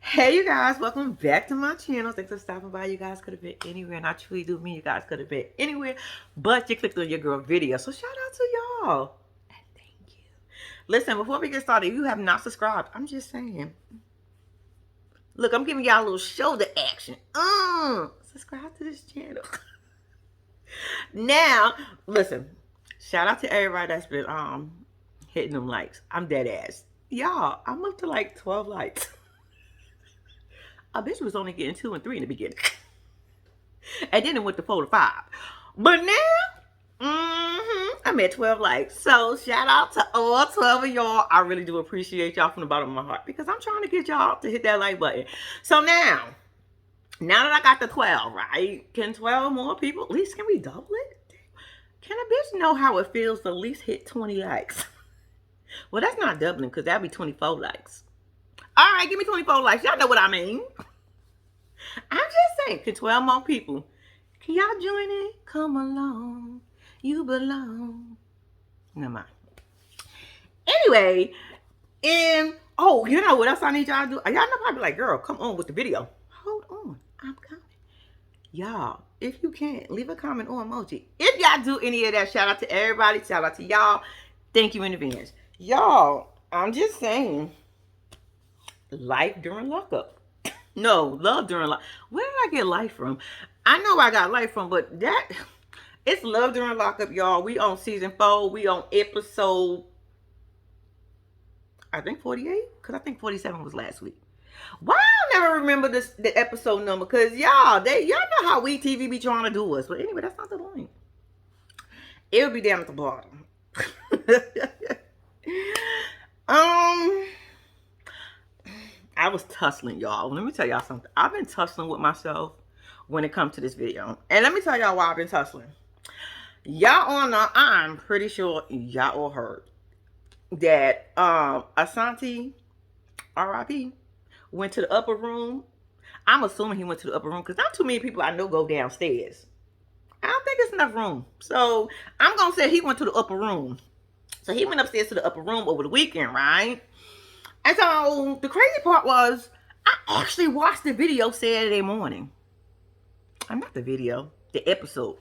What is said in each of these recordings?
Hey you guys, welcome back to my channel. Thanks for stopping by. You guys could have been anywhere, and I truly do mean you guys could have been anywhere, but you clicked on your girl video. So shout out to y'all. And thank you. Listen, before we get started, if you have not subscribed, I'm just saying. Look, I'm giving y'all a little shoulder action. Subscribe to this channel. Now, listen, shout out to everybody that's been hitting them likes. I'm dead ass. Y'all, I'm up to like 12 likes. I bitch was only getting 2 and 3 in the beginning. And then it went to 4 to 5. But now, I'm at 12 likes. So shout out to all 12 of y'all. I really do appreciate y'all from the bottom of my heart because I'm trying to get y'all to hit that like button. So now that I got the 12, right? Can 12 more people, at least can we double it? Can a bitch know how it feels to at least hit 20 likes? Well, that's not doubling because that'd be 24 likes. All right, give me 24 likes. Y'all know what I mean. I'm just saying, can 12 more people, can y'all join in? Come along, you belong. Never mind. Anyway, and oh, you know what else I need y'all to do? Y'all know probably like, girl, come on with the video. Hold on, I'm coming. Y'all, if you can, leave a comment or emoji. If y'all do any of that, shout out to everybody. Shout out to y'all. Thank you in advance. Y'all, I'm just saying, life during lockup. No, love during lockup. Where did I get life from? I know I got life from, but it's love during lockup, y'all. We on season 4. We on episode, I think 48, because I think 47 was last week. Why I don't never remember the episode number? Because y'all know how we TV be trying to do us. But anyway, that's not the point. It'll be down at the bottom. I was tussling, y'all. Let me tell y'all something. I've been tussling with myself when it comes to this video. And let me tell y'all why I've been tussling. Y'all all know, I'm pretty sure y'all all heard that Asante, R.I.P., went to the upper room. I'm assuming he went to the upper room because not too many people I know go downstairs. I don't think it's enough room. So I'm going to say he went to the upper room. So he went upstairs to the upper room over the weekend, right? And so the crazy part was, I actually watched the video Saturday morning. Not the video, the episode.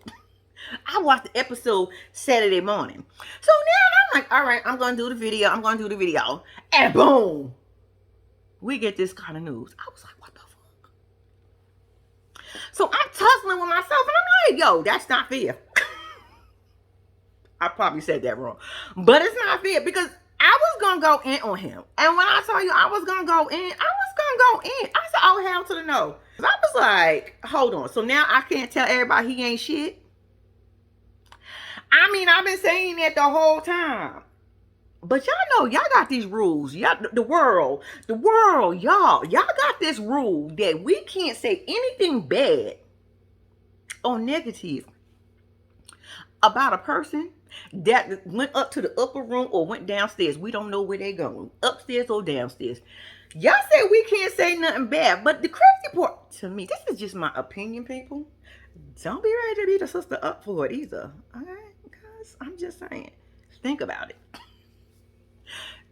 I watched the episode Saturday morning. So now I'm like, all right, I'm going to do the video. I'm going to do the video. And boom, we get this kind of news. I was like, what the fuck? So I'm tussling with myself and I'm like, yo, that's not fair. I probably said that wrong. But it's not fair because I was going to go in on him. And when I told you I was going to go in, I was going to go in. I said, oh, hell to the no. I was like, hold on. So now I can't tell everybody he ain't shit. I mean, I've been saying that the whole time. But y'all know, y'all got these rules. Y'all, the world, y'all got this rule that we can't say anything bad or negative about a person that went up to the upper room or went downstairs. We don't know where they're going, upstairs or downstairs. Y'all say we can't say nothing bad, but the crazy part to me, this is just my opinion, people. Don't be ready to beat a sister up for it either. Okay, guys, I'm just saying, think about it.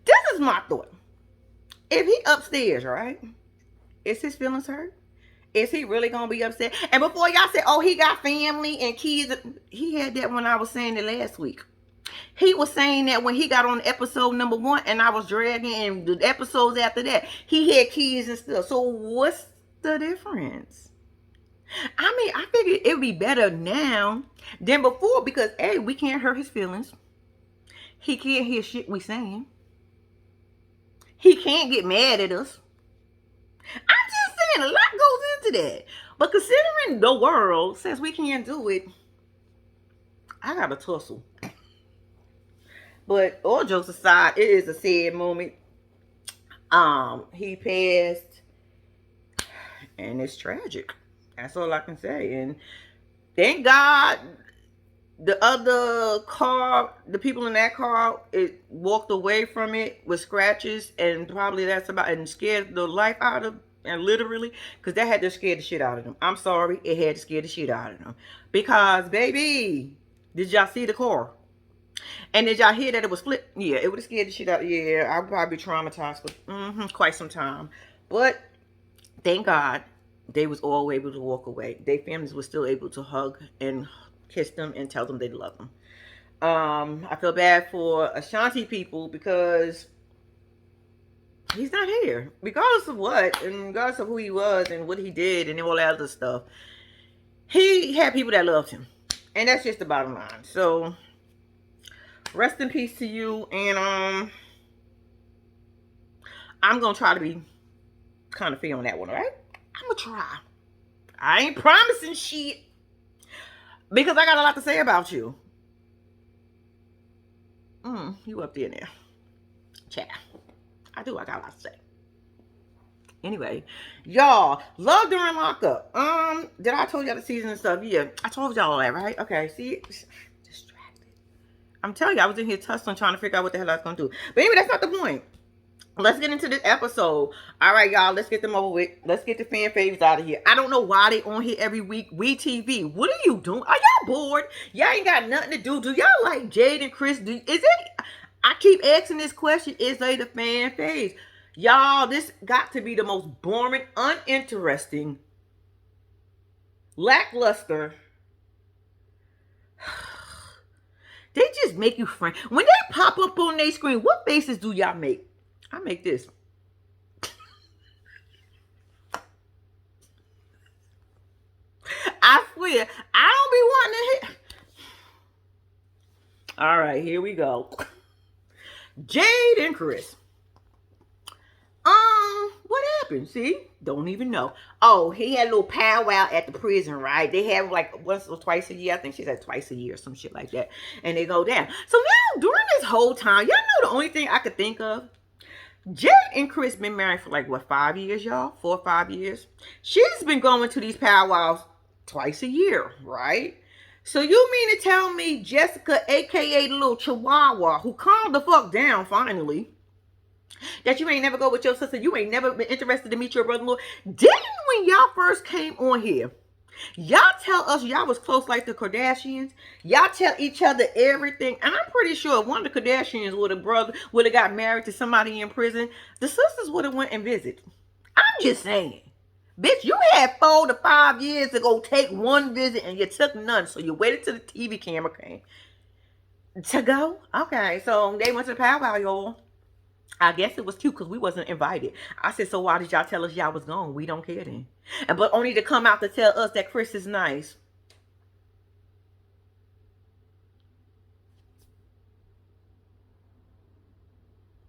This is my thought. If he upstairs, right, is his feelings hurt? Is he really gonna be upset? And before y'all say, oh, he got family and kids, he had that when I was saying it last week. He was saying that when he got on episode number 1 and I was dragging and the episodes after that, he had kids and stuff. So what's the difference? I mean, I figured it would be better now than before because, A, we can't hurt his feelings. He can't hear shit we saying. He can't get mad at us. I'm just saying, a lot goes into that. But considering the world says we can't do it, I got a tussle. But all jokes aside, it is a sad moment. He passed, and it's tragic. That's all I can say. And thank God the other car, the people in that car, it walked away from it with scratches, and probably that's about, and scared the life out of, and literally, because that had to scare the shit out of them. I'm sorry, it had to scare the shit out of them. Because, baby, did y'all see the car? And did y'all hear that it was flipped? Yeah, it would have scared the shit out. Yeah, I would probably be traumatized for quite some time. But Thank God they was all able to walk away. Their families were still able to hug and kiss them and tell them they love them. I feel bad for Ashanti people because he's not here. Regardless of what, and regardless of who he was and what he did and all that other stuff, he had people that loved him. And that's just the bottom line. So rest in peace to you. And I'm gonna try to be kind of fair on that one, all right? I'm gonna try. I ain't promising shit because I got a lot to say about you. You up there now. Chat. I do. I got a lot to say. Anyway, y'all, love during lockup. Did I told y'all the season and stuff? Yeah, I told y'all all that, right? Okay, see, distracted. I'm telling you, I was in here tussling trying to figure out what the hell I was gonna do. But anyway, that's not the point. Let's get into this episode. All right, y'all, let's get them over with. Let's get the fan faves out of here. I don't know why they on here every week. We TV. What are you doing? Are y'all bored? Y'all ain't got nothing to do. Do y'all like Jade and Chris? Is it? I keep asking this question. Is they the fan faves? Y'all, this got to be the most boring, uninteresting, lackluster. They just make you friend. When they pop up on their screen, what faces do y'all make? I make this. I swear, I don't be wanting to hit. All right, here we go. Jade and Chris. What happened? See? Don't even know. Oh, he had a little powwow at the prison, right? They have like once or twice a year. I think she said twice a year or some shit like that. And they go down. So now, during this whole time, y'all know the only thing I could think of? Jade and Chris been married for like, what, 5 years, y'all? 4 or 5 years? She's been going to these powwows twice a year, right? So you mean to tell me Jessica, a.k.a. the little chihuahua, who calmed the fuck down finally, that you ain't never go with your sister, you ain't never been interested to meet your brother-in-law? Didn't when y'all first came on here, y'all tell us y'all was close like the Kardashians? Y'all tell each other everything. And I'm pretty sure if one of the Kardashians would have got married to somebody in prison, the sisters would have went and visited. I'm just saying. Bitch, you had 4 to 5 years to go take one visit and you took none. So you waited till the TV camera came to go. Okay, so they went to the powwow, y'all. I guess it was cute because we wasn't invited. I said, so why did y'all tell us y'all was gone? We don't care then. But only to come out to tell us that Chris is nice.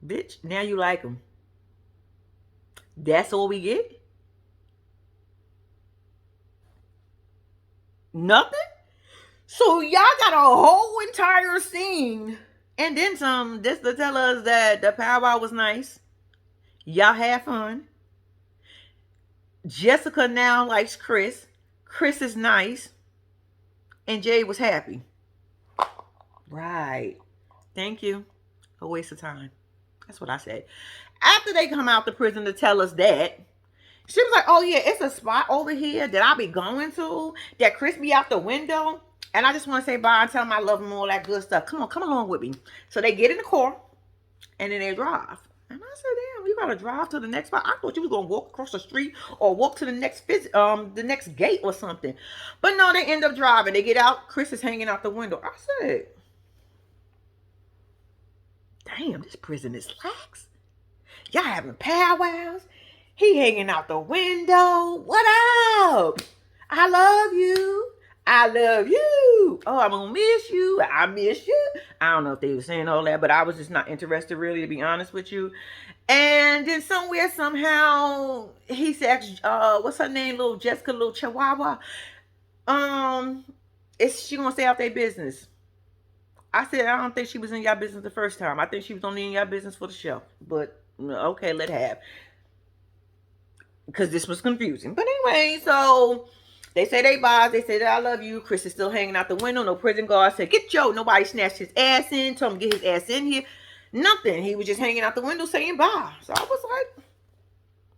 Bitch, now you like him. That's all we get? Nothing? So y'all got a whole entire scene and then some just to tell us that the powwow was nice. Y'all had fun. Jessica now likes Chris. Chris is nice. And Jade was happy. Right. Thank you. A waste of time. That's what I said. After they come out the prison to tell us that, she was like, oh yeah, it's a spot over here that I'll be going to, that Chris be out the window. And I just want to say bye and tell him I love him, all that good stuff. Come on, come along with me. So they get in the car and then they drive. And I said, damn, you gotta drive to the next spot. I thought you was gonna walk across the street or walk to the next gate or something. But no, they end up driving. They get out. Chris is hanging out the window. I said, damn, this prison is lax. Y'all having powwows. He hanging out the window. What up? I love you. I love you. Oh, I'm gonna miss you. I miss you. I don't know if they were saying all that, but I was just not interested, really, to be honest with you. And then somewhere, somehow, he said, what's her name? Little Jessica, little Chihuahua. Is she gonna stay out their business? I said, I don't think she was in y'all business the first time. I think she was only in y'all business for the show. But, okay, let have. Because this was confusing. But anyway, so they say they bye. They say that I love you. Chris is still hanging out the window. No prison guard said, get Joe. Nobody snatched his ass in. Told him to get his ass in here. Nothing. He was just hanging out the window saying bye. So I was like,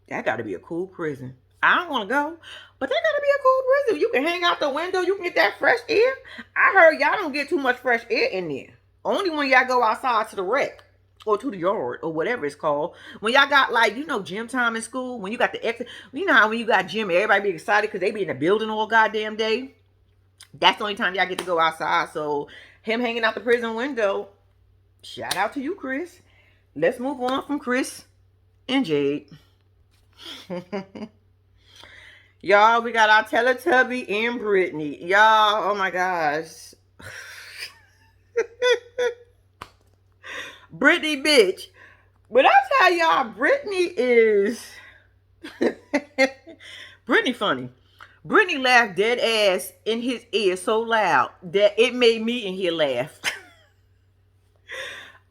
that got to be a cool prison. I don't want to go, but that got to be a cool prison. You can hang out the window. You can get that fresh air. I heard y'all don't get too much fresh air in there. Only when y'all go outside to the wreck. or to the yard or whatever it's called. When y'all got like, gym time in school, when you got the exit, you know how when you got gym, everybody be excited because they be in the building all goddamn day. That's the only time y'all get to go outside. So him hanging out the prison window, shout out to you, Chris. Let's move on from Chris and Jade. Y'all, we got our Teletubby and Brittany. Y'all, oh my gosh. Brittany, bitch. But I tell y'all, Brittany is Brittany funny. Brittany laughed dead ass in his ear so loud that it made me in here laugh.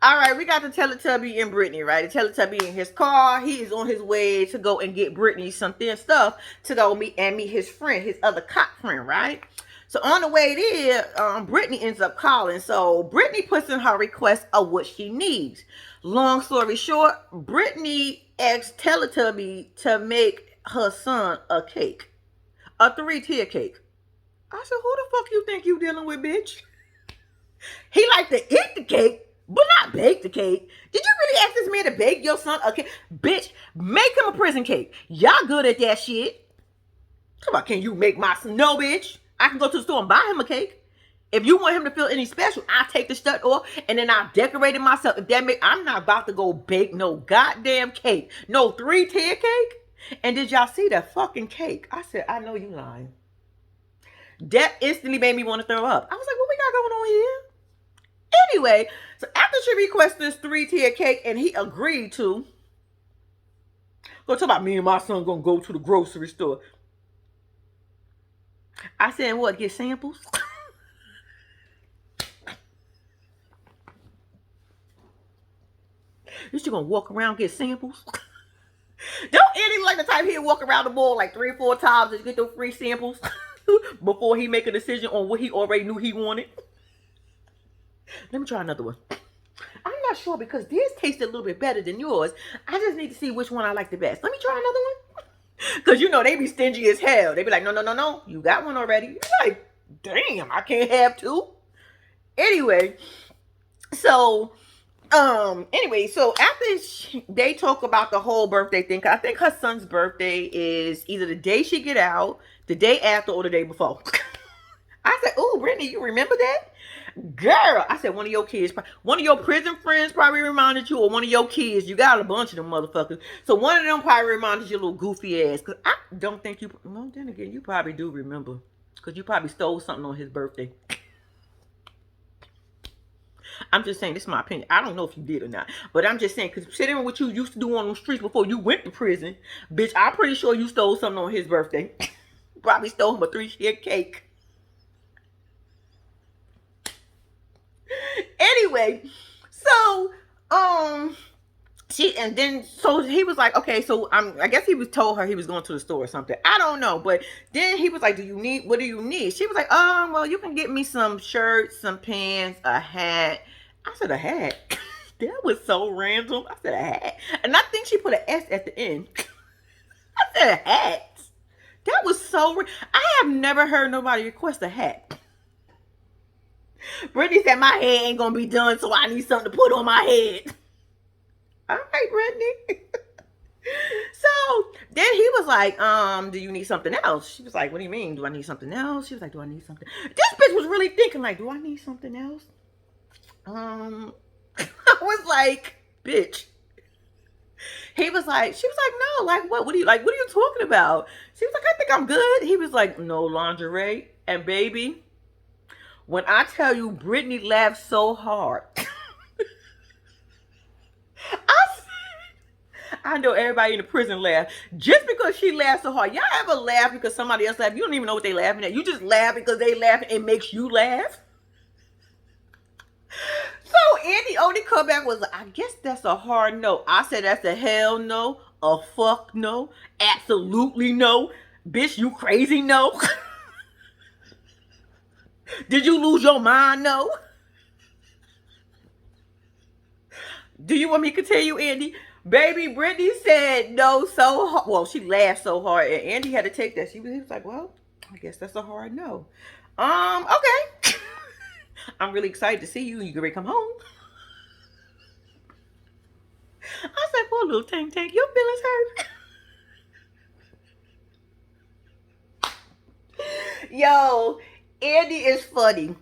All right, we got the Teletubby and Brittany, right? The Teletubby in his car. He is on his way to go and get Brittany some thin stuff to go meet his friend, his other cop friend, right? So on the way there, Brittany ends up calling. So Brittany puts in her request of what she needs. Long story short, Brittany asks Teletubby to make her son a cake. A 3-tier cake. I said, who the fuck you think you dealing with, bitch? He like to eat the cake, but not bake the cake. Did you really ask this man to bake your son a cake? Bitch, make him a prison cake. Y'all good at that shit. Come on, can you make my son? No, bitch. I can go to the store and buy him a cake. If you want him to feel any special, I'll take the stud off and then I'll decorate it myself. If that make, I'm not about to go bake no goddamn cake. No 3-tier cake. And did y'all see that fucking cake? I said, I know you lying. That instantly made me want to throw up. I was like, what we got going on here? Anyway, so after she requested this 3-tier cake and he agreed to, go talk about me and my son gonna go to the grocery store. I said, what, get samples? You still gonna walk around get samples? Don't Eddie like the type he'll walk around the mall like 3 or 4 times to get those free samples before he make a decision on what he already knew he wanted? Let me try another one. I'm not sure because these taste a little bit better than yours. I just need to see which one I like the best. Let me try another one. Because they be stingy as hell. They be like, no. You got one already. You're like, damn, I can't have 2. Anyway, so so after they talk about the whole birthday thing, I think her son's birthday is either the day she get out, the day after, or the day before. I said, oh, Brittany, you remember that? Girl, I said, one of your kids, one of your prison friends probably reminded you, or one of your kids, you got a bunch of them motherfuckers. So one of them probably reminded you a little goofy ass. Because I don't think you, well, then again, you probably do remember. Because you probably stole something on his birthday. I'm just saying, this is my opinion. I don't know if you did or not. But I'm just saying, because considering what you used to do on the streets before you went to prison, bitch, I'm pretty sure you stole something on his birthday. Probably stole him a 3-tier cake. Anyway, so, so he was like, okay, so I guess he was told her he was going to the store or something. I don't know. But then he was like, what do you need? She was like, well, you can get me some shirts, some pants, a hat. I said, a hat? That was so random. I said, a hat. And I think she put an S at the end. I said, a hat. That was so, I have never heard nobody request a hat. Brittany said, my hair ain't gonna be done, so I need something to put on my head. All right, Brittany. So then he was like, do you need something else? She was like, what do you mean? Do I need something else? She was like, do I need something? This bitch was really thinking like, do I need something else? I was like, bitch. She was like, no, like what? What are you talking about? She was like, I think I'm good. He was like, no lingerie. And baby, when I tell you, Brittany laughed so hard. I know everybody in the prison laughed. Just because she laughed so hard. Y'all ever laugh because somebody else laughed? You don't even know what they laughing at. You just laugh because they laugh and it makes you laugh. So Andy only comeback was like, I guess that's a hard no. I said that's a hell no, a fuck no, absolutely no. Bitch, you crazy no. Did you lose your mind? No. Do you want me to continue, Andy? Baby, Brittany said no so hard. Well, she laughed so hard, and Andy had to take that. He was like, well, I guess that's a hard no. Okay. I'm really excited to see you. You can ready to come home. I said, poor little Tank Tank, your feelings hurt. Yo, Andy is funny.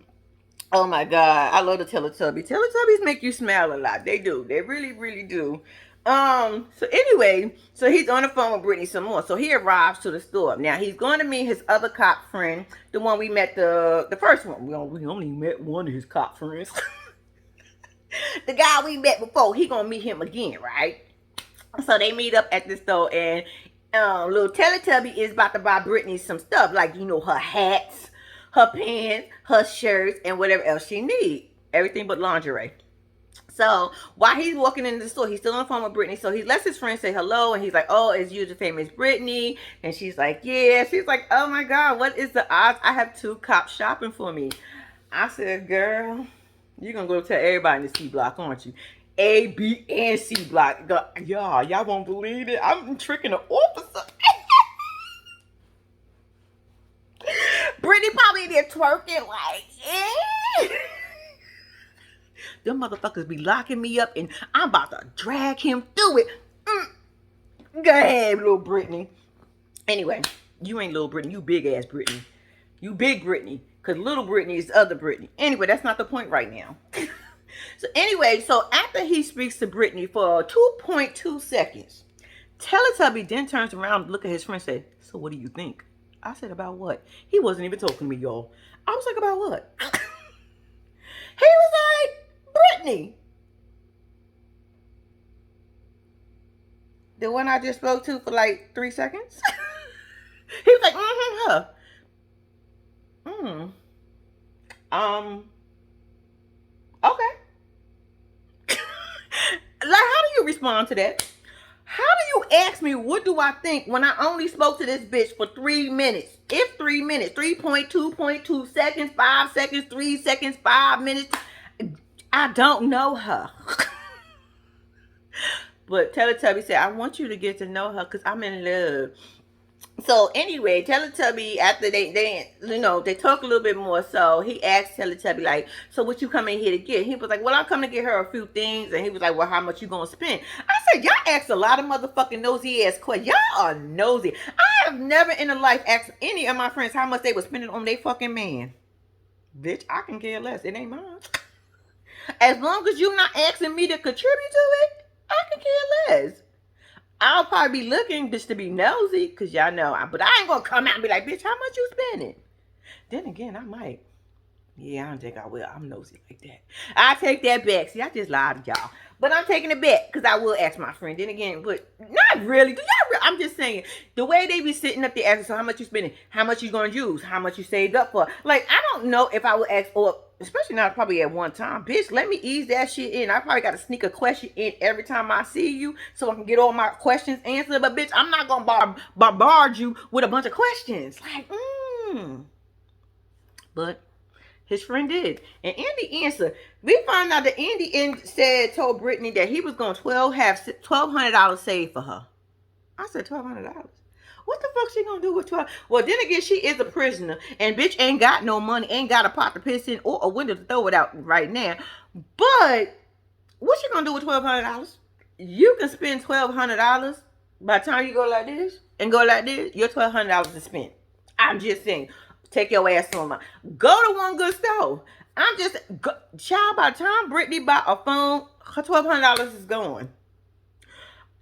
Oh my God, I love the Teletubbies. Teletubbies make you smile a lot. They do. They really, really do. So anyway, so he's on the phone with Brittany some more. So he arrives to the store. Now he's going to meet his other cop friend, the one we met the first one. We only met one of his cop friends. The guy we met before, he gonna meet him again, right? So they meet up at the store, and little Teletubby is about to buy Brittany some stuff, like, you know, her hats, her pants, her shirts, and whatever else she needs. Everything but lingerie. So while he's walking into the store, he's still on the phone with Brittany. So he lets his friend say hello, and he's like, "Oh, it's you, the famous Brittany." And she's like, "Yeah." She's like, "Oh my God, what is the odds? I have two cops shopping for me." I said, "Girl, you're gonna go tell everybody in the C block, aren't you? A, B, and C block. Y'all won't believe it. I'm tricking the officer." Brittany probably in there twerking like, eh. Them motherfuckers be locking me up, and I'm about to drag him through it. Go ahead, little Brittany. Anyway, you ain't little Brittany. You big ass Brittany. You big Brittany. Because little Brittany is the other Brittany. Anyway, that's not the point right now. So anyway, so after he speaks to Brittany for 2.2 seconds, Teletubby then turns around and look at his friend and say, "So what do you think?" I said, "About what?" He wasn't even talking to me, y'all. I was like, "About what?" He was like, "Brittany. The one I just spoke to for like 3 seconds?" He was like, her. Okay. Like, how do you respond to that? How do you ask me what do I think when I only spoke to this bitch for 3 minutes? If 3 minutes, 3.2.2 seconds, 5 seconds, 3 seconds, 5 minutes. I don't know her. But Teletubby said, "I want you to get to know her because I'm in love." So anyway, Teletubby, after they you know, they talk a little bit more. So he asked Teletubby, like, "So what you coming here to get?" He was like, "Well, I'm coming to get her a few things." And he was like, "Well, how much you gonna spend?" I said, "Y'all ask a lot of motherfucking nosy ass questions. Y'all are nosy. I have never in a life asked any of my friends how much they were spending on their fucking man. Bitch, I can care less. It ain't mine. As long as you're not asking me to contribute to it, I can care less. I'll probably be looking just to be nosy, because y'all know. But I ain't going to come out and be like, bitch, how much you spending? Then again, I might. Yeah, I don't think I will. I'm nosy like that. I take that back. See, I just lied to y'all. But I'm taking it back because I will ask my friend. Then again, but not really. Do y'all I'm just saying, the way they be sitting up there asking, "So how much you spending? How much you going to use? How much you saved up for?" Like, I don't know if I would ask, or especially not probably at one time. Bitch, let me ease that shit in. I probably got to sneak a question in every time I see you so I can get all my questions answered. But bitch, I'm not going to bombard you with a bunch of questions. Like, But his friend did. And Andy answered. We found out that Andy told Brittany that he was going to have $1,200 saved for her. I said, $1,200? What the fuck she gonna do with 12? Well, then again, she is a prisoner. And bitch ain't got no money, ain't got a pot to piss in or a window to throw it out right now. But what she gonna do with $1,200? You can spend $1,200 by the time you go like this and go like this. Your $1,200 is spent. I'm just saying. Take your ass on. Go to one good store. Child, by the time Brittany bought a phone, her $1,200 is gone.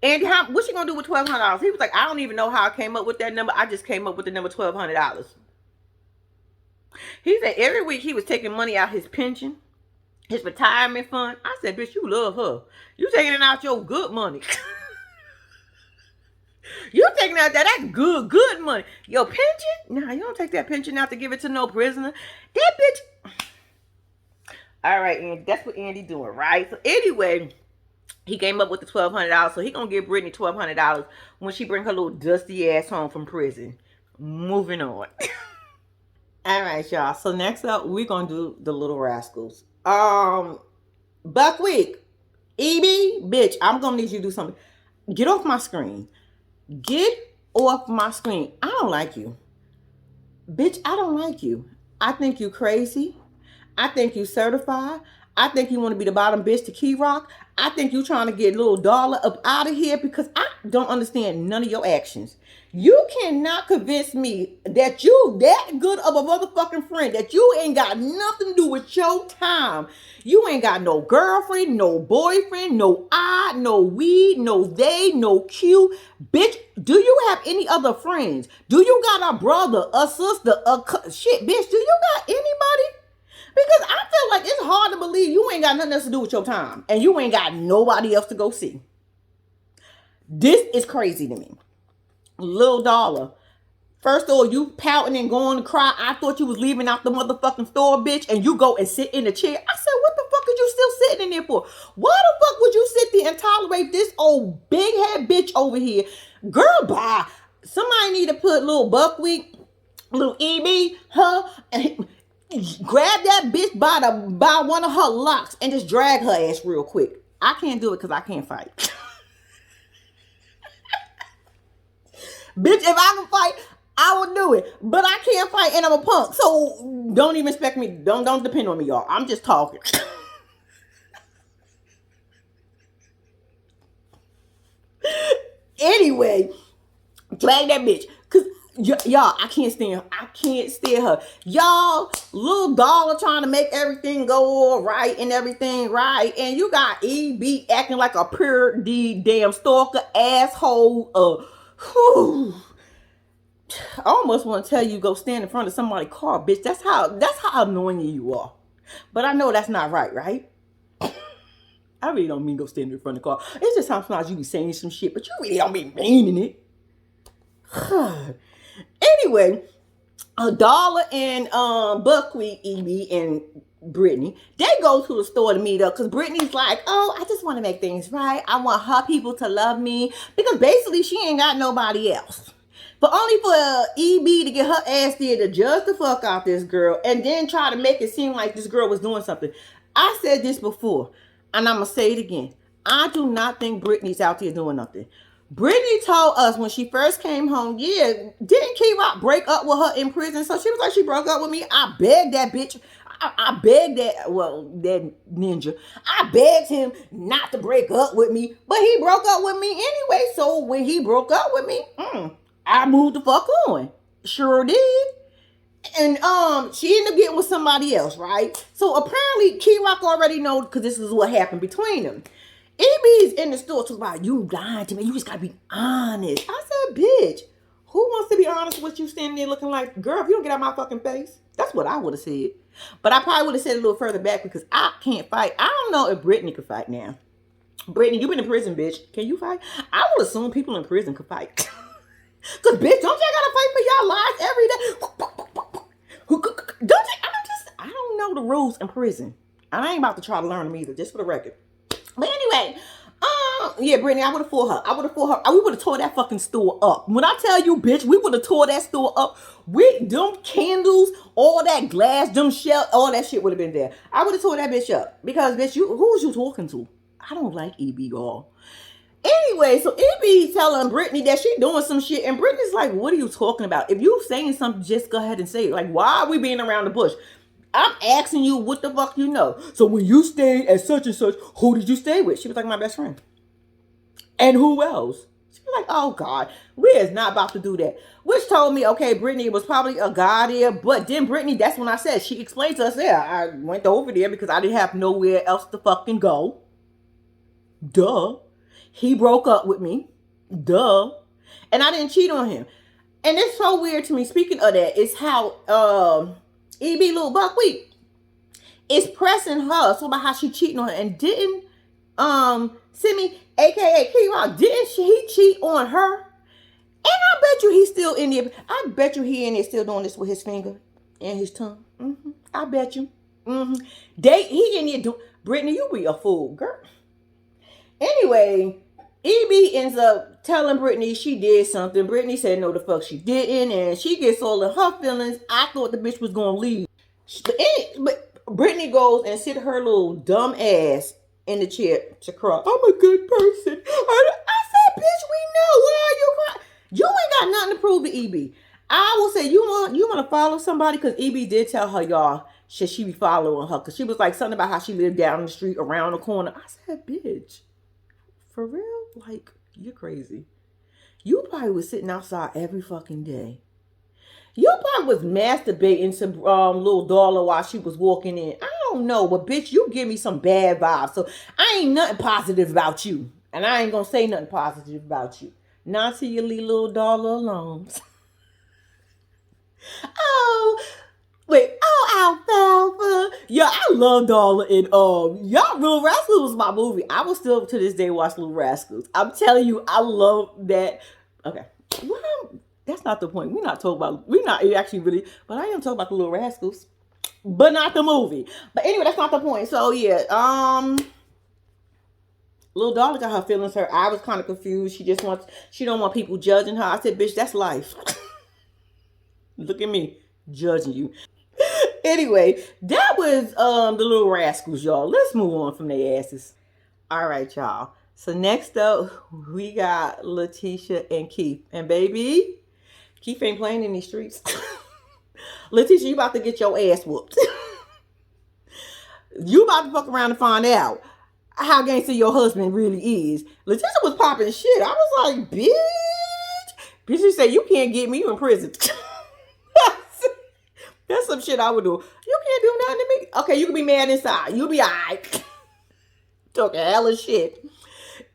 And what you gonna do with $1,200? He was like, "I don't even know how I came up with that number. I just came up with the number $1,200. He said every week he was taking money out his pension, his retirement fund. I said, "Bitch, you love her. You taking it out your good money." You taking out that good money. Your pension? Nah, you don't take that pension out to give it to no prisoner. That bitch. All right, Andy. That's what Andy doing, right? So anyway, he came up with the $1,200. So he gonna give Brittany $1,200 when she bring her little dusty ass home from prison. Moving on. All right, y'all. So next up, we're gonna do the Little Rascals. Buckwheat, EB, bitch, I'm gonna need you to do something. Get off my screen. Get off my screen. I don't like you. Bitch, I don't like you. I think you crazy. I think you certified. I think you want to be the bottom bitch to Key Rock. I think you trying to get little dollar up out of here because I don't understand none of your actions. You cannot convince me that you that good of a motherfucking friend that you ain't got nothing to do with your time. You ain't got no girlfriend, no boyfriend, no I, no we, no they, no Q. Bitch, do you have any other friends? Do you got a brother, a sister, shit, bitch, do you got anybody? Because I feel like it's hard to believe you ain't got nothing else to do with your time. And you ain't got nobody else to go see. This is crazy to me. Little dollar. First of all, you pouting and going to cry. I thought you was leaving out the motherfucking store, bitch. And you go and sit in the chair. I said, what the fuck are you still sitting in there for? Why the fuck would you sit there and tolerate this old big head bitch over here? Girl, bye. Somebody need to put little buckwheat, little EB, and grab that bitch by one of her locks and just drag her ass real quick. I can't do it because I can't fight. Bitch, if I can fight, I will do it. But I can't fight and I'm a punk. So don't even expect me. Don't depend on me, y'all. I'm just talking. Anyway, drag that bitch. Cause y'all, I can't stand her. Y'all, little dollar trying to make everything go all right and everything right. And you got EB acting like a pure damn stalker asshole. I almost want to tell you go stand in front of somebody's car, bitch. That's how annoying you are. But I know that's not right? I really don't mean go stand in front of the car. It's just sometimes you be saying some shit, but you really don't be meaning it. Anyway, a dollar and buckwheat, EB and Brittany, they go to the store to meet up because Brittany's like, oh, I just want to make things right. I want her people to love me because basically she ain't got nobody else. But only for EB to get her ass there to judge the fuck out this girl and then try to make it seem like this girl was doing something. I said this before and I'm going to say it again. I do not think Brittany's out there doing nothing. Brittany told us when she first came home, yeah, didn't Key Rock break up with her in prison? So she was like, she broke up with me. I begged that bitch. I begged that ninja. I begged him not to break up with me, but he broke up with me anyway. So when he broke up with me, I moved the fuck on. Sure did. And she ended up getting with somebody else, right? So apparently Key Rock already know because this is what happened between them. EB's in the store talking about you lying to me. You just gotta be honest. I said, bitch, who wants to be honest with you standing there looking like, girl, if you don't get out my fucking face? That's what I would have said. But I probably would have said it a little further back because I can't fight. I don't know if Brittany could fight now. Brittany, you been in prison, bitch. Can you fight? I would assume people in prison could fight. Because, bitch, don't y'all gotta fight for y'all lives every day? I don't know the rules in prison. I ain't about to try to learn them either, just for the record. But anyway, yeah, Brittany, I would have fought her. We would have tore that fucking store up. When I tell you, bitch, we would have tore that store up. With them candles, all that glass, them shell, all that shit would have been there. I would have tore that bitch up. Because, bitch, who's you talking to? I don't like EB, y'all. Anyway, so EB telling Brittany that she doing some shit. And Brittany's like, what are you talking about? If you saying something, just go ahead and say it. Like, why are we being around the bush? I'm asking you what the fuck you know. So when you stayed at such and such, who did you stay with? She was like, my best friend. And who else? She was like, oh God, we is not about to do that. Which told me, okay, Brittany was probably a guy there. But then Brittany, that's when I said, she explained to us, yeah, I went over there because I didn't have nowhere else to fucking go. Duh. He broke up with me. Duh. And I didn't cheat on him. And it's so weird to me. Speaking of that, it's how EB Little Buckwheat is pressing her so about how she cheating on her and didn't Simi, aka Key Rock, didn't he cheat on her? And I bet you he's still in there. I bet you he in there still doing this with his finger and his tongue. I bet you. He in there doing. Brittany, you be a fool, girl. Anyway, EB ends up telling Brittany she did something. Brittany said no the fuck she didn't. And she gets all in her feelings. I thought the bitch was going to leave. But Brittany goes and sit her little dumb ass in the chair to cry. I'm a good person. I said, bitch, we know. Why are you crying? You ain't got nothing to prove to EB. I will say, you want to follow somebody? Because EB did tell her, y'all, should she be following her? Because she was like something about how she lived down the street around the corner. I said, bitch, for real? Like, you're crazy. You probably was sitting outside every fucking day. You probably was masturbating to little Darla while she was walking in. I don't know, but bitch, you give me some bad vibes. So I ain't nothing positive about you. And I ain't gonna say nothing positive about you. Not till you leave little Darla alone. Oh, wait, oh, alfalfa. Yeah, I love Darla and y'all, Little Rascals was my movie. I will still to this day watch Little Rascals. I'm telling you, I love that. Okay. Well, that's not the point. We're not talking about, we're not actually really, but I am talking about the Little Rascals, but not the movie. But anyway, that's not the point. So yeah, little Darla got her feelings hurt. I was kind of confused. She don't want people judging her. I said, bitch, that's life. Look at me judging you. Anyway, that was the Little Rascals, y'all. Let's move on from their asses. All right, y'all. So next up, we got Letitia and Keith. And baby, Keith ain't playing in these streets. Letitia, you about to get your ass whooped. You about to fuck around and find out how gangster your husband really is. Letitia was popping shit. I was like, bitch. Bitch, you say you can't get me in prison. That's some shit I would do. You can't do nothing to me. Okay, you can be mad inside. You'll be alright. Talking hella shit.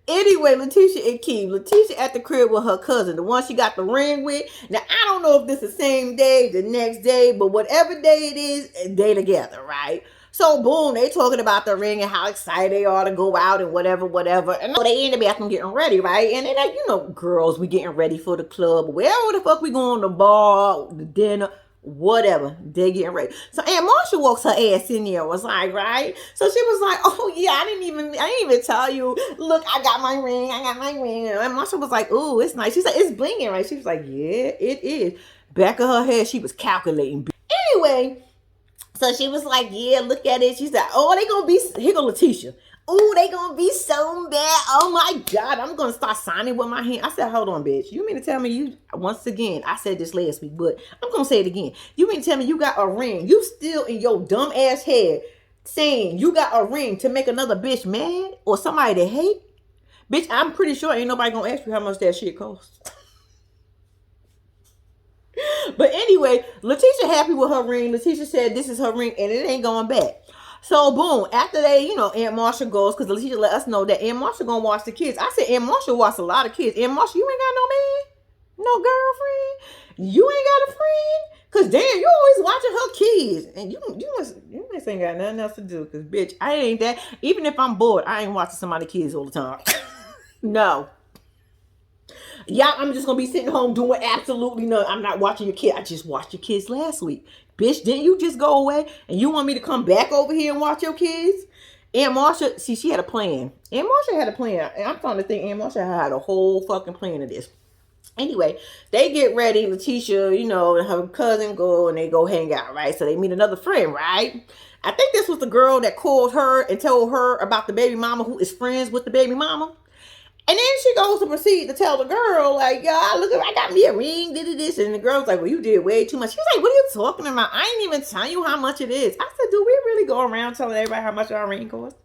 Anyway, Letitia and Keith. Letitia at the crib with her cousin, the one she got the ring with. Now, I don't know if this is the same day, the next day, but whatever day it is, they together, right? So, boom, they talking about the ring and how excited they are to go out and whatever. And so they in the bathroom getting ready, right? And they like, you know, girls, we getting ready for the club. Wherever the fuck we going, the bar, the dinner, whatever, they getting ready. So Aunt Marsha walks her ass in there, was like, right? So she was like, oh yeah, I didn't even tell you. Look, I got my ring. And Marsha was like, ooh, it's nice. She said, it's blinging, right? She was like, yeah, it is. Back of her head, she was calculating. Anyway, so she was like, yeah, look at it. She said, oh, they gonna be, here go Letitia. Oh, they gonna be so bad. Oh my God, I'm gonna start signing with my hand. I said, hold on, bitch. You mean to tell me you, once again, I said this last week, but I'm gonna say it again. You mean to tell me you got a ring? You still in your dumb ass head saying you got a ring to make another bitch mad or somebody to hate? Bitch, I'm pretty sure ain't nobody gonna ask you how much that shit costs. But anyway, Letitia happy with her ring. Letitia said this is her ring and it ain't going back. So boom, after they, you know, Aunt Marsha goes, because Letitia let us know that Aunt Marsha gonna watch the kids. I said Aunt Marsha watch a lot of kids. Aunt Marsha, you ain't got no man, no girlfriend, you ain't got a friend. Cause damn, you always watching her kids, and you must ain't got nothing else to do. Cause bitch, I ain't that. Even if I'm bored, I ain't watching somebody's kids all the time. No. Yeah, I'm just gonna be sitting home doing absolutely nothing. I'm not watching your kid. I just watched your kids last week. Bitch, didn't you just go away? And you want me to come back over here and watch your kids? Aunt Marsha, see, she had a plan. Aunt Marsha had a plan. And I'm starting to think Aunt Marsha had a whole fucking plan of this. Anyway, they get ready. Letitia, you know, and her cousin go and they go hang out, right? So they meet another friend, right? I think this was the girl that called her and told her about the baby mama who is friends with the baby mama. And then she goes to proceed to tell the girl, like, yeah, look, I got me a ring, did this. And the girl's like, well, you did way too much. She was like, what are you talking about? I ain't even telling you how much it is. I said, do we really go around telling everybody how much our ring costs?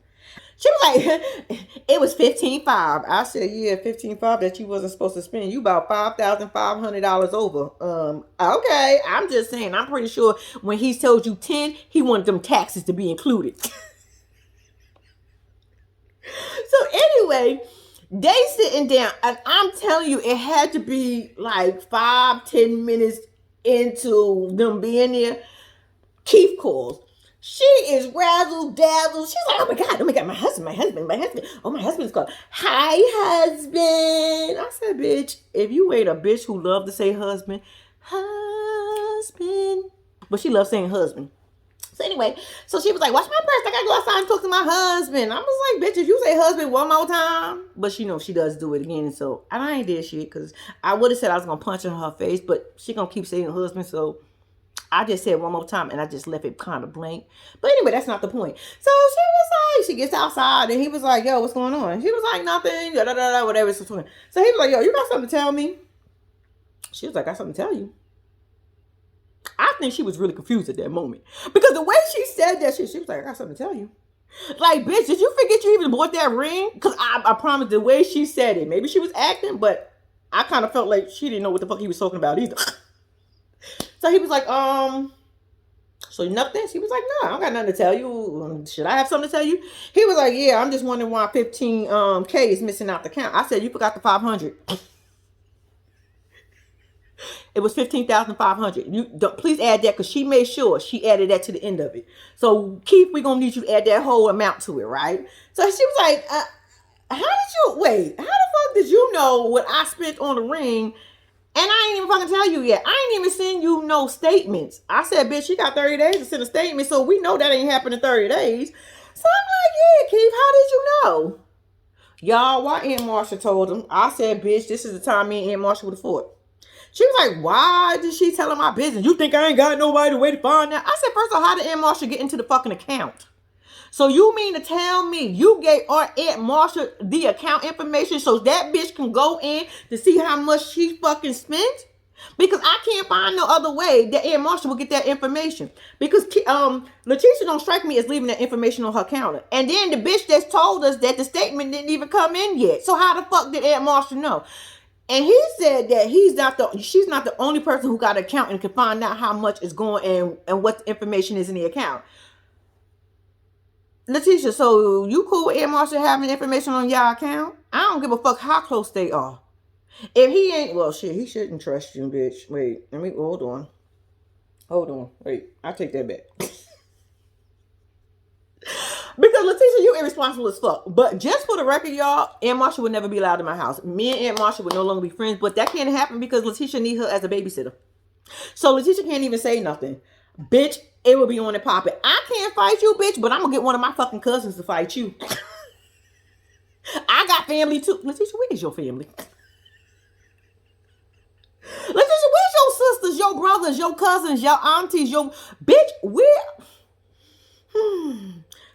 She was like, it was $15,500. I said, yeah, $15,500 that you wasn't supposed to spend. You about $5,500 over. Okay, I'm just saying, I'm pretty sure when he told you 10, he wanted them taxes to be included. So anyway, they sitting down, and I'm telling you, it had to be like 5-10 minutes into them being there. Keith calls. She is razzle dazzle. She's like, oh my God, my husband. Oh, my husband's called. Hi, husband. I said, bitch, if you ain't a bitch who love to say husband, but she loves saying husband. So anyway, so she was like, watch my purse. I gotta go outside and talk to my husband. I was like, bitch, if you say husband one more time. But she knows she does do it again. So I ain't did shit because I would have said I was going to punch her in her face. But she going to keep saying husband. So I just said one more time and I just left it kind of blank. But anyway, that's not the point. So she was like, she gets outside and he was like, yo, what's going on? She was like, nothing, whatever. So he was like, yo, you got something to tell me? She was like, I got something to tell you. I think she was really confused at that moment. Because the way she said that shit, she was like, I got something to tell you. Like, bitch, did you forget you even bought that ring? Because I promise the way she said it, maybe she was acting, but I kind of felt like she didn't know what the fuck he was talking about either. So he was like, so nothing? She was like, no, I don't got nothing to tell you. Should I have something to tell you? He was like, yeah, I'm just wondering why 15K is missing out the count. I said, you forgot the 500. It was 15,500. You don't, please add that because she made sure she added that to the end of it. So Keith, we're gonna need you to add that whole amount to it, right? So she was like, how the fuck did you know what I spent on the ring? And I ain't even fucking tell you yet. I ain't even send you no statements. I said, bitch, you got 30 days to send a statement, so we know that ain't happened in 30 days. So I'm like, yeah, Keith, how did you know? Y'all, why Aunt Marsha told him, I said, bitch, this is the time me and Aunt Marsha would have fought. She was like, why did she tell him my business? You think I ain't got nobody to wait to find out? I said, first of all, how did Aunt Marsha get into the fucking account? So you mean to tell me you gave our Aunt Marsha the account information so that bitch can go in to see how much she fucking spent? Because I can't find no other way that Aunt Marsha will get that information. Because Letitia don't strike me as leaving that information on her counter. And then the bitch that's told us that the statement didn't even come in yet. So how the fuck did Aunt Marsha know? And he said that she's not the only person who got an account and can find out how much is going and what the information is in the account. Letitia, so you cool with Aunt Marsha having information on your account? I don't give a fuck how close they are. If he ain't, well, shit, he shouldn't trust you, bitch. Wait, hold on. Wait, I take that back. Because Letitia, you irresponsible as fuck. But just for the record, y'all, Aunt Marsha would never be allowed in my house. Me and Aunt Marsha would no longer be friends, but that can't happen because Letitia need her as a babysitter. So Letitia can't even say nothing. Bitch, it will be on and popping. I can't fight you, bitch, but I'm gonna get one of my fucking cousins to fight you. I got family too. Letitia, where is your family? Letitia, where's your sisters, your brothers, your cousins, your aunties, your bitch? Where?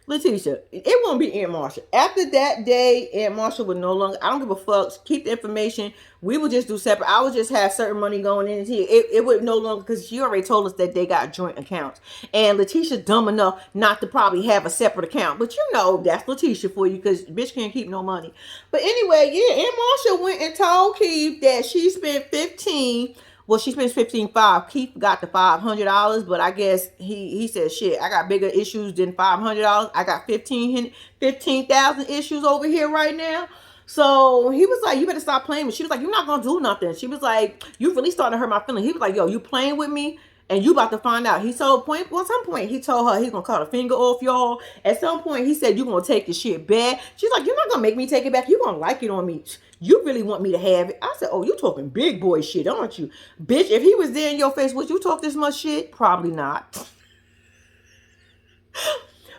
Letitia, it won't be Aunt Marsha. After that day, Aunt Marsha would no longer, I don't give a fuck, keep the information. We would just do separate. I would just have certain money going in here. It would no longer, because she already told us that they got joint accounts. And Letitia's dumb enough not to probably have a separate account. But you know, that's Letitia for you, because bitch can't keep no money. But anyway, yeah, Aunt Marsha went and told Keith that she spent 15. Well, she spends 15.5. Keith got the $500, but I guess he said, shit, I got bigger issues than $500. I got 15,000 issues over here right now. So he was like, you better stop playing with me. She was like, you're not going to do nothing. She was like, you really starting to hurt my feelings. He was like, yo, you playing with me? And you about to find out. At some point, he told her he's going to cut a finger off, y'all. At some point, he said, you're going to take your shit back. She's like, you're not going to make me take it back. You're going to like it on me. You really want me to have it. I said, oh, you talking big boy shit, aren't you? Bitch, if he was there in your face, would you talk this much shit? Probably not.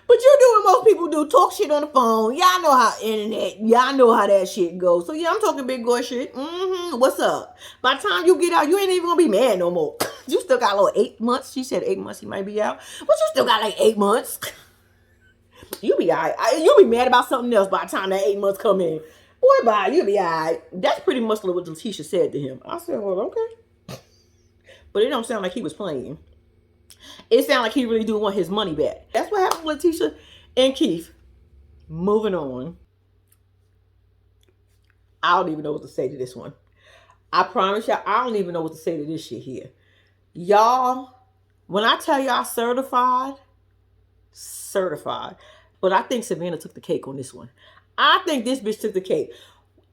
But you do what most people do. Talk shit on the phone. Y'all know how internet. Y'all know how that shit goes. So yeah, I'm talking big boy shit. What's up? By the time you get out, you ain't even going to be mad no more. You still got like 8 months. She said 8 months he might be out. But you still got like 8 months. You be all right. You be mad about something else by the time that 8 months come in. Boy, bye. You be all right. That's pretty much what Letitia said to him. I said, well, okay. But it don't sound like he was playing. It sounded like he really do want his money back. That's what happened with Letitia and Keith. Moving on. I don't even know what to say to this one. I promise y'all, I don't even know what to say to this shit here. Y'all, when I tell y'all certified. But I think Savannah took the cake on this one. I think this bitch took the cake.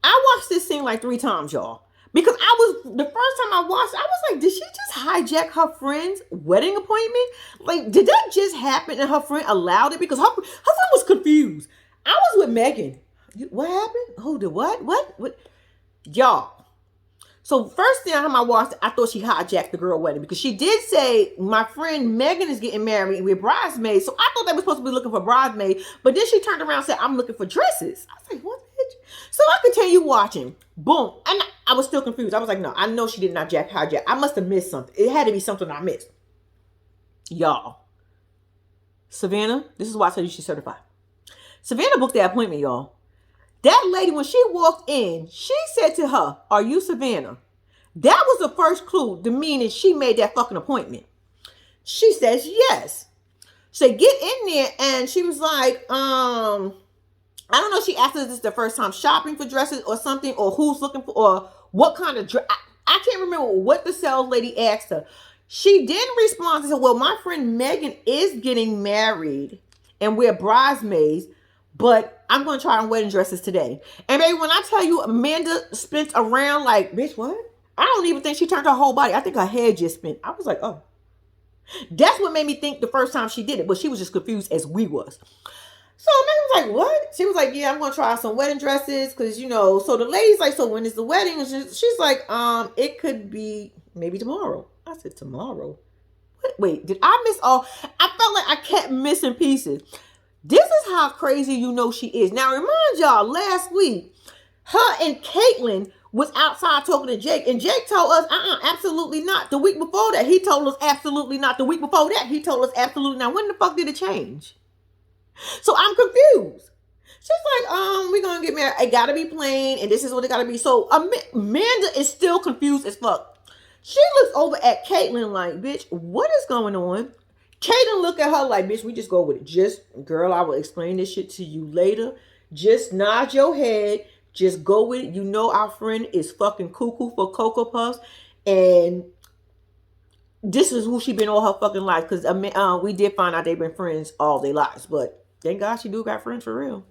I watched this scene like 3 times, y'all. Because the first time I watched, I was like, did she just hijack her friend's wedding appointment? Like, did that just happen and her friend allowed it? Because her friend was confused. I was with Megan. What happened? Who did what? What? Y'all. So first time I watched it, I thought she hijacked the girl wedding. Because she did say, my friend Megan is getting married with bridesmaids. So I thought they were supposed to be looking for bridesmaids. But then she turned around and said, I'm looking for dresses. I was like, what, bitch? So I continue watching. Boom. And I was still confused. I was like, no, I know she did not hijack. I must have missed something. It had to be something I missed. Y'all. Savannah, this is why I said you should certify. Savannah booked that appointment, y'all. That lady, when she walked in, she said to her, are you Savannah? That was the first clue, the meaning she made that fucking appointment. She says yes. So get in there, and she was like, I don't know. She asked us this the first time shopping for dresses or something, or who's looking for, or what kind of dress. I can't remember what the sales lady asked her. She didn't respond to say, well, my friend Megan is getting married and we're bridesmaids, but I'm going to try on wedding dresses today. And baby, when I tell you Amanda spent around like, bitch, what? I don't even think she turned her whole body. I think her head just spent. I was like, oh. That's what made me think the first time she did it, but she was just confused as we was. So Megan was like, what? She was like, yeah, I'm going to try some wedding dresses because, you know, so the lady's like, so when is the wedding? She's like, it could be maybe tomorrow. I said, tomorrow? Wait, did I miss all? I felt like I kept missing pieces. This is how crazy you know she is. Now, remind y'all, last week, her and Caitlyn was outside talking to Jake, and Jake told us, absolutely not. The week before that, he told us absolutely not. The week before that, he told us absolutely not. When the fuck did it change? So I'm confused. She's like, we're gonna get married. It gotta be plain, and this is what it gotta be. So Amanda is still confused as fuck. She looks over at Caitlyn like, bitch, what is going on? Caitlyn look at her like, bitch, we just go with it. Just, girl, I will explain this shit to you later. Just nod your head. Just go with it. You know our friend is fucking cuckoo for Cocoa Puffs. And this is who she been all her fucking life. Because we did find out they've been friends all their lives. But thank God she do got friends for real.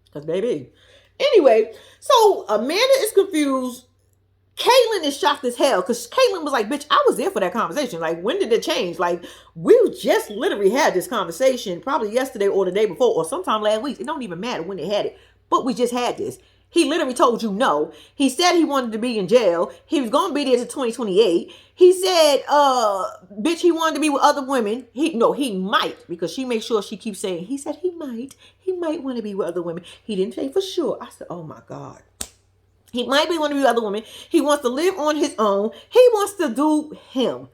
Because baby. Anyway, so Amanda is confused. Caitlyn is shocked as hell because Caitlyn was like, bitch, I was there for that conversation. Like, when did it change? Like, we just literally had this conversation probably yesterday or the day before or sometime last week. It don't even matter when they had it. But we just had this. He literally told you no. He said he wanted to be in jail. He was going to be there to 2028. He said, bitch, he wanted to be with other women. He might, because she makes sure she keeps saying, he said he might want to be with other women. He didn't say for sure. I said, oh my God. He might be one of you other women. He wants to live on his own. He wants to do him.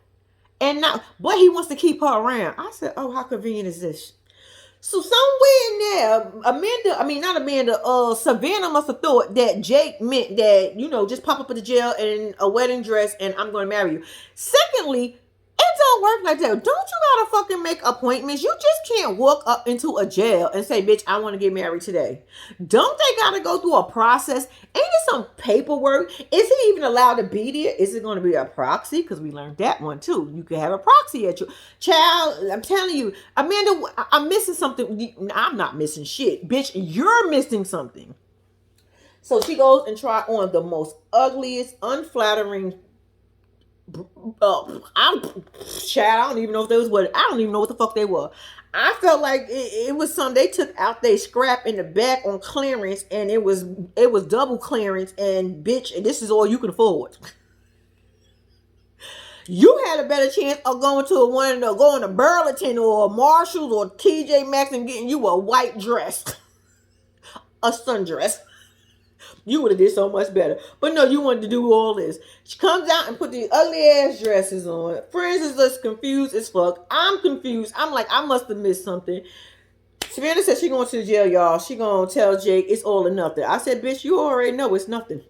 And now, but he wants to keep her around. I said, oh, how convenient is this? So somewhere in there, Savannah must have thought that Jake meant that, just pop up at the jail in a wedding dress and I'm going to marry you. Secondly, it don't work like that. Don't you gotta fucking make appointments? You just can't walk up into a jail and say, bitch, I want to get married today. Don't they gotta go through a process? Ain't it some paperwork? Is he even allowed to be there? Is it going to be a proxy? Because we learned that one too. You can have a proxy at you. Child, I'm telling you, Amanda, I'm missing something. I'm not missing shit. Bitch, you're missing something. So she goes and try on the most ugliest, unflattering I don't even know if they was what. I don't even know what the fuck they were. I felt like it was something they took out they scrap in the back on clearance, and it was double clearance. And bitch, this is all you can afford. You had a better chance of going to Burlington or Marshalls or TJ Maxx and getting you a white dress, a sundress. You would have did so much better. But no, you wanted to do all this. She comes out and put these ugly ass dresses on. Friends is just confused as fuck. I'm confused. I'm like, I must have missed something. Savannah said she going to the jail, y'all. She going to tell Jake it's all or nothing. I said, bitch, you already know it's nothing.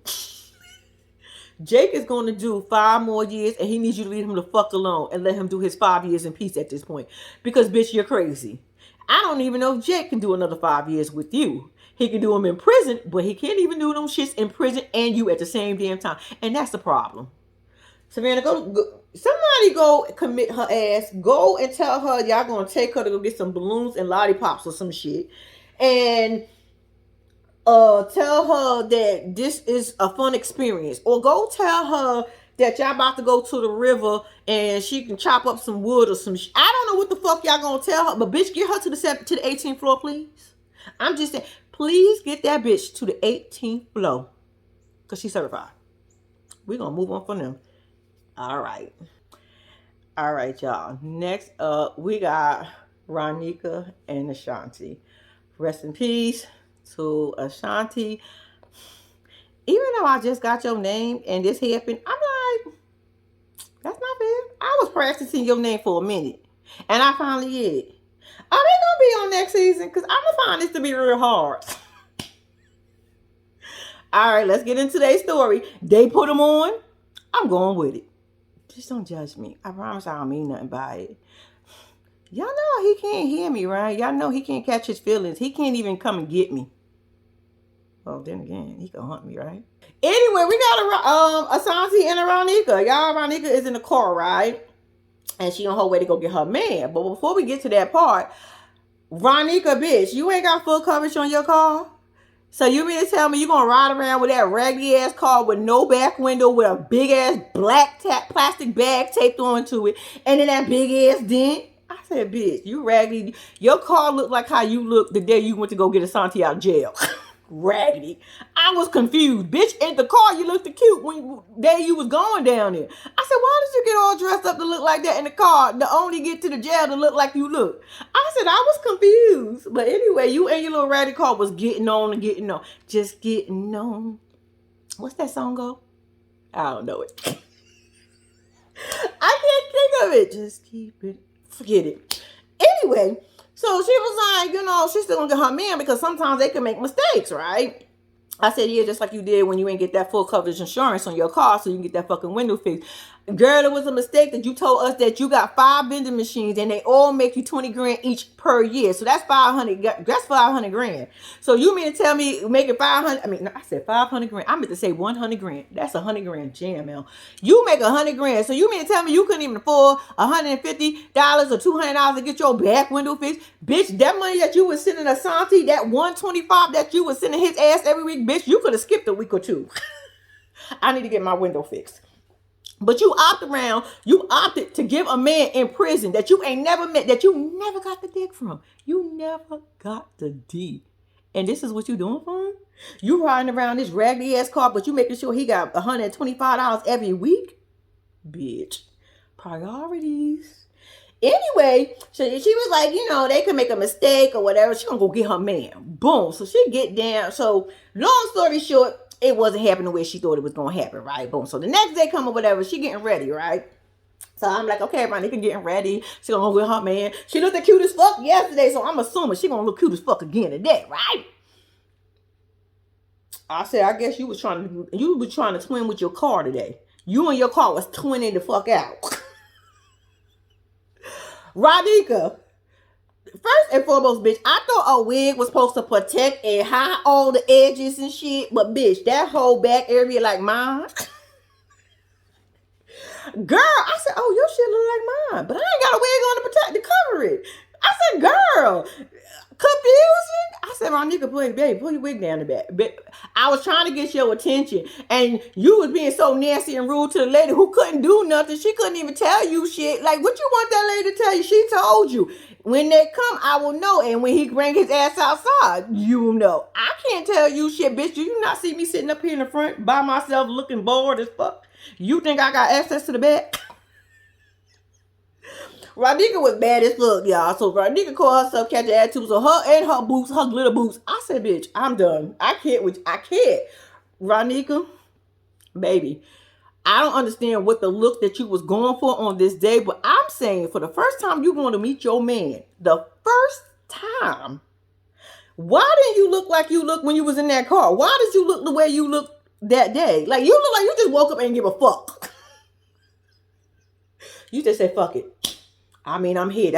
Jake is going to do 5 more years, and he needs you to leave him the fuck alone and let him do his 5 years in peace at this point. Because, bitch, you're crazy. I don't even know if Jake can do another 5 years with you. He can do them in prison, but he can't even do them shits in prison and you at the same damn time. And that's the problem. Savannah, somebody go commit her ass. Go and tell her y'all going to take her to go get some balloons and lollipops or some shit. And tell her that this is a fun experience. Or go tell her that y'all about to go to the river and she can chop up some wood or some shit. I don't know what the fuck y'all going to tell her, but bitch, get her to the 18th floor, please. I'm just saying, please get that bitch to the 18th floor. Because she's certified. We're going to move on from them. All right. All right, y'all. Next up, we got Ronika and Ashanti. Rest in peace to Ashanti. Even though I just got your name and this happened, I'm like, that's not fair. I was practicing your name for a minute. And I finally get it. Are they going to be on next season? Because I'm going to find this to be real hard. All right, let's get into today's story. They put them on. I'm going with it. Just don't judge me. I promise I don't mean nothing by it. Y'all know he can't hear me, right? Y'all know he can't catch his feelings. He can't even come and get me. Well, then again, he can hunt me, right? Anyway, we got Asante and Ronika. Y'all, Ronika is in the car, right? And she on her way to go get her man. But before we get to that part, Ronika, bitch, you ain't got full coverage on your car? So you mean to tell me you gonna ride around with that raggedy ass car with no back window with a big ass black plastic bag taped onto it and then that big ass dent? I said, bitch, you raggedy. Your car looked like how you looked the day you went to go get Asante out of jail. Raggedy. I was confused. Bitch, in the car you looked cute when day you was going down there. I said, why did you get all dressed up to look like that in the car to only get to the jail to look like you look? I said, I was confused. But anyway, you and your little ratty car was getting on and getting on. Just getting on. What's that song go? I don't know it. I can't think of it. Just keep it. Forget it. Anyway, so she was like, she's still gonna get her man because sometimes they can make mistakes, right? I said, yeah, just like you did when you ain't get that full coverage insurance on your car so you can get that fucking window fixed. Girl, it was a mistake that you told us that you got 5 vending machines and they all make you 20 grand each per year. So that's 500. That's 500 grand. So you mean to tell me making 500? I mean, no, I said 500 grand. I meant to say 100 grand. That's 100 grand jam, man. You make 100 grand. So you mean to tell me you couldn't even afford $150 or $200 to get your back window fixed? Bitch, that money that you was sending Asante, that 125 that you was sending his ass every week, bitch, you could have skipped a week or two. I need to get my window fixed. But you opted to give a man in prison that you ain't never met, that you never got the dick from. You never got the D. And this is what you doing for him? You riding around this raggedy ass car, but you making sure he got $125 every week? Bitch. Priorities. Anyway, so she was like, they could make a mistake or whatever. She gonna go get her man. Boom. So she get down. So long story short, it wasn't happening the way she thought it was going to happen, right? Boom. So the next day come or whatever, she getting ready, right? So I'm like, okay, Monica getting ready. She gonna go with her man. She looked cute as fuck yesterday, so I'm assuming she gonna look cute as fuck again today, right? I said, I guess you was trying to twin with your car today. You and your car was twinning the fuck out. Radhika. First and foremost, bitch, I thought a wig was supposed to protect and hide all the edges and shit. But, bitch, that whole back area like mine. Girl, I said, oh, your shit look like mine. But I ain't got a wig on to protect to cover it. I said, girl, confusion? I said, my nigga, baby, pull your wig down the back. I was trying to get your attention. And you was being so nasty and rude to the lady who couldn't do nothing. She couldn't even tell you shit. Like, what you want that lady to tell you? She told you. When they come, I will know. And when he bring his ass outside, you will know. I can't tell you shit, bitch. Do you not see me sitting up here in the front by myself looking bored as fuck? You think I got access to the back? Radhika was bad as fuck, y'all. So Radhika called herself catch attitude. So her and her boots, her glitter boots. I said, bitch, I'm done. I can't. Radhika, baby, I don't understand what the look that you was going for on this day, but I'm saying for the first time you're going to meet your man, the first time, why didn't you look like you looked when you was in that car? Why did you look the way you looked that day? Like, you look like you just woke up and didn't give a fuck. You just said, fuck it. I mean, I'm here.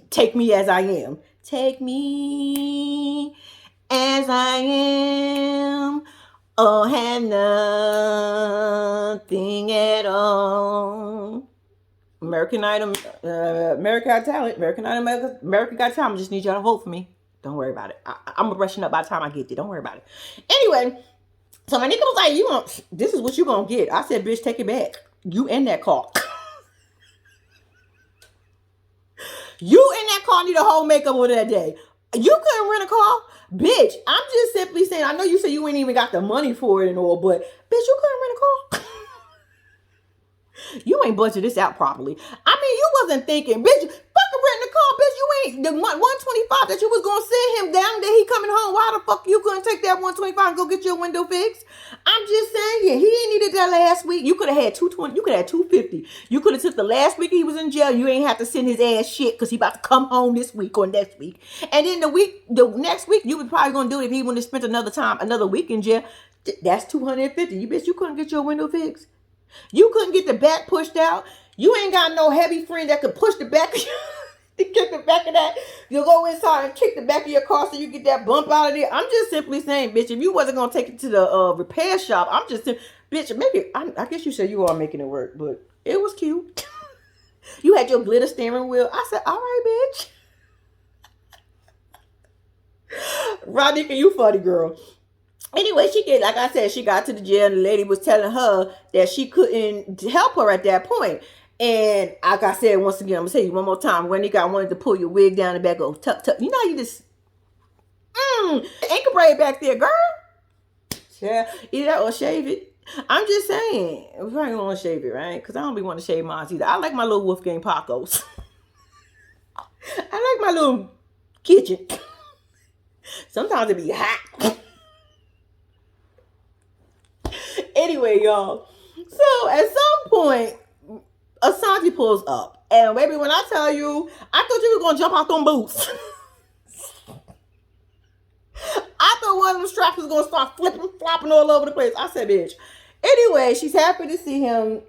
Take me as I am. Take me as I am. Oh, have nothing at all. American Idol, America Got Talent, American Idol, America Got Talent. I just need y'all to vote for me. Don't worry about it. I'm gonna brushing up by the time I get there. Don't worry about it. Anyway, so my nigga was like, this is what you gonna get. I said, bitch, take it back. You in that car. You in that car need a whole makeup over that day. You couldn't rent a car? Bitch, I'm just simply saying, I know you said you ain't even got the money for it and all, but bitch, you couldn't rent a car? You ain't budgeted this out properly. I mean, you wasn't thinking, bitch, fucking renting a car, bitch. You ain't, the 125 that you was going to send him down there, he coming home. Why the fuck you couldn't take that 125 and go get your window fixed? I'm just saying, he ain't needed that last week. You could have had 220, you could have had 250. You could have took the last week he was in jail. You ain't have to send his ass shit because he about to come home this week or next week. And then the next week, you was probably going to do it if he wouldn't have spent another week in jail. That's 250. You bitch, you couldn't get your window fixed. You couldn't get the back pushed out. You ain't got no heavy friend that could push the back of to kick the back of that. You'll go inside and kick the back of your car so you get that bump out of there. I'm just simply saying, bitch, if you wasn't gonna take it to the repair shop, I'm just bitch, maybe I guess you said you are making it work, but it was cute. You had your glitter steering wheel. I said, all right, bitch. Ronika, you funny girl. Anyway, like I said, she got to the jail and the lady was telling her that she couldn't help her at that point. And like I said, once again, I'm gonna tell you one more time. When I wanted to pull your wig down the back, go tuck, tuck. You know how you just ankle braid back there, girl. Yeah, either that or shave it. I'm just saying, we probably want to shave it, right? Because I don't be want to shave mine either. I like my little Wolfgang Pacos. I like my little kitchen. Sometimes it be hot. Anyway, y'all. So at some point, Asante pulls up. And baby, when I tell you, I thought you were going to jump out them boots. I thought one of them straps was going to start flipping, flopping all over the place. I said, bitch. Anyway, she's happy to see him.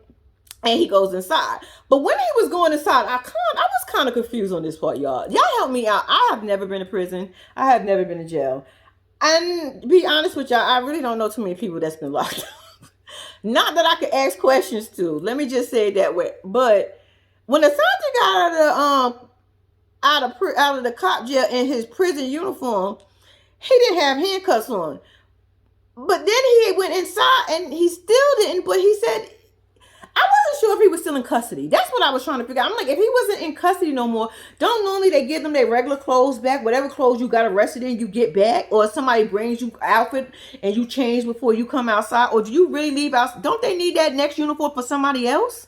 And he goes inside. But when he was going inside, I was kind of confused on this part, y'all. Y'all help me out. I have never been to prison. I have never been to jail. And to be honest with y'all, I really don't know too many people that's been locked up. Not that I could ask questions to. Let me just say it that way. But when Asante got out of the cop jail in his prison uniform, he didn't have handcuffs on. But then he went inside and he still didn't. But he said, I wasn't sure if he was still in custody. That's what I was trying to figure out. I'm like, if he wasn't in custody no more, don't normally they give them their regular clothes back? Whatever clothes you got arrested in, you get back? Or somebody brings you outfit and you change before you come outside? Or do you really leave out? Don't they need that next uniform for somebody else?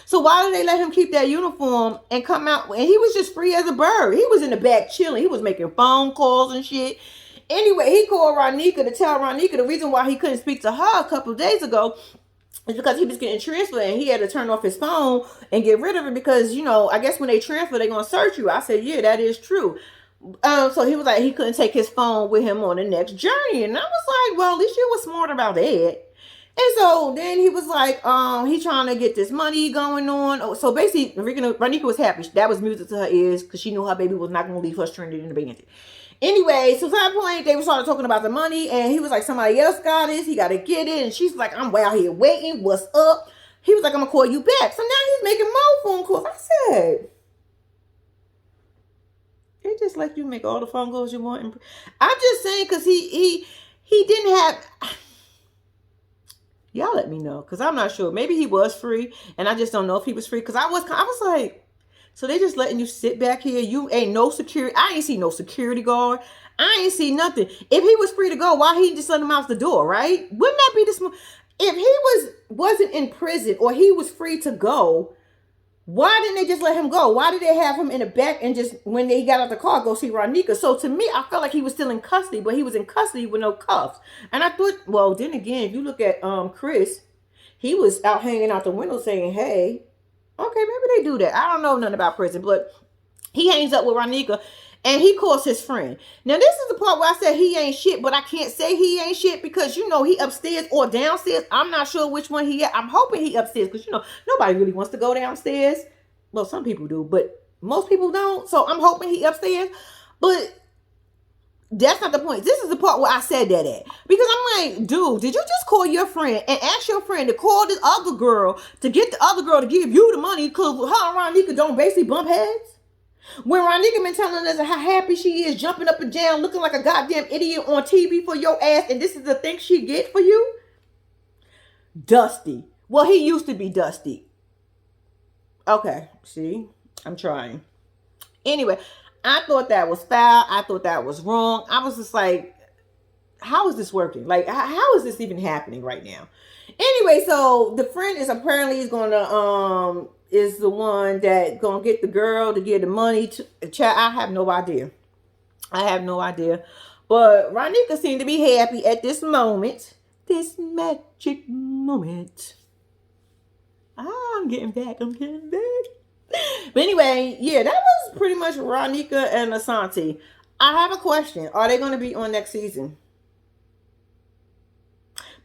So why did they let him keep that uniform and come out? And he was just free as a bird. He was in the back chilling. He was making phone calls and shit. Anyway, he called Ronika to tell Ronika the reason why he couldn't speak to her a couple of days ago. It's because he was getting transferred and he had to turn off his phone and get rid of it because, I guess when they transfer, they're going to search you. I said, yeah, that is true. So he was like, he couldn't take his phone with him on the next journey. And I was like, well, at least you were smart about that. And so then he was like, he trying to get this money going on. So basically, Ronika was happy. That was music to her ears because she knew her baby was not going to leave her stranded in the bandit. Anyway, so at that point, they started talking about the money, and he was like, somebody else got it, he got to get it, and she's like, I'm out here waiting, what's up? He was like, I'm going to call you back. So now he's making more phone calls. I said, they just let you make all the phone calls you want. I'm just saying, because he didn't have, y'all let me know, because I'm not sure. Maybe he was free, and I just don't know if he was free, because I was like, so they just letting you sit back here. You ain't no security. I ain't see no security guard. I ain't see nothing. If he was free to go, why he just let him out the door, right? Wouldn't that be the smart? If he wasn't in prison or he was free to go, why didn't they just let him go? Why did they have him in the back and just, when they got out the car, go see Ronika? So to me, I felt like he was still in custody, but he was in custody with no cuffs. And I thought, well, then again, if you look at Chris, he was out hanging out the window saying, hey, okay, maybe they do that. I don't know nothing about prison, but he hangs up with Ronika and he calls his friend. Now, this is the part where I said he ain't shit, but I can't say he ain't shit because, he upstairs or downstairs. I'm not sure which one he at. I'm hoping he upstairs because, nobody really wants to go downstairs. Well, some people do, but most people don't. So I'm hoping he upstairs. But that's not the point. This is the part where I said that at. Because I'm like, dude, did you just call your friend and ask your friend to call this other girl to get the other girl to give you the money because her and Ronika don't basically bump heads? When Ronika been telling us how happy she is, jumping up and down, looking like a goddamn idiot on TV for your ass, and this is the thing she get for you? Dusty. Well, he used to be Dusty. Okay, see? I'm trying. Anyway, I thought that was foul. I thought that was wrong. I was just like, how is this working? Like, how is this even happening right now? Anyway, so the friend is the one that gonna get the girl to get the money to. I have no idea. But Ronika seemed to be happy at this moment. This magic moment. I'm getting back. But anyway, yeah, that was pretty much Ronika and Asante. I have a question. Are they going to be on next season?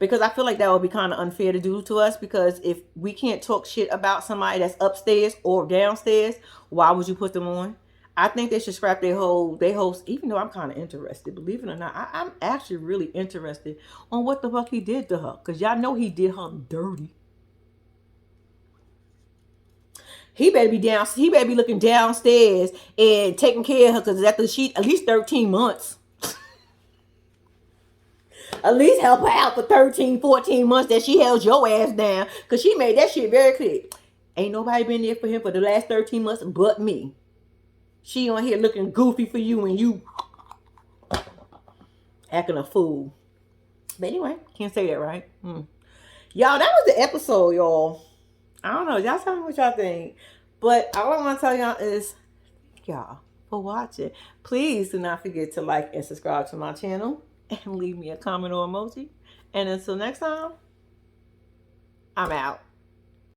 Because I feel like that would be kind of unfair to do to us, because if we can't talk shit about somebody that's upstairs or downstairs, why would you put them on? I think they should scrap their whole, even though I'm kind of interested, believe it or not, I'm actually really interested on what the fuck he did to her. Because y'all know he did her dirty. He better be down. He better be looking downstairs and taking care of her, because after she at least 13 months. At least help her out for 13, 14 months that she held your ass down. Because she made that shit very clear. Ain't nobody been there for him for the last 13 months but me. She on here looking goofy for you and you acting a fool. But anyway, can't say that, right? Y'all, that was the episode, y'all. I don't know. Y'all tell me what y'all think. But all I want to tell y'all is thank y'all for watching. Please do not forget to like and subscribe to my channel. And leave me a comment or emoji. And until next time, I'm out.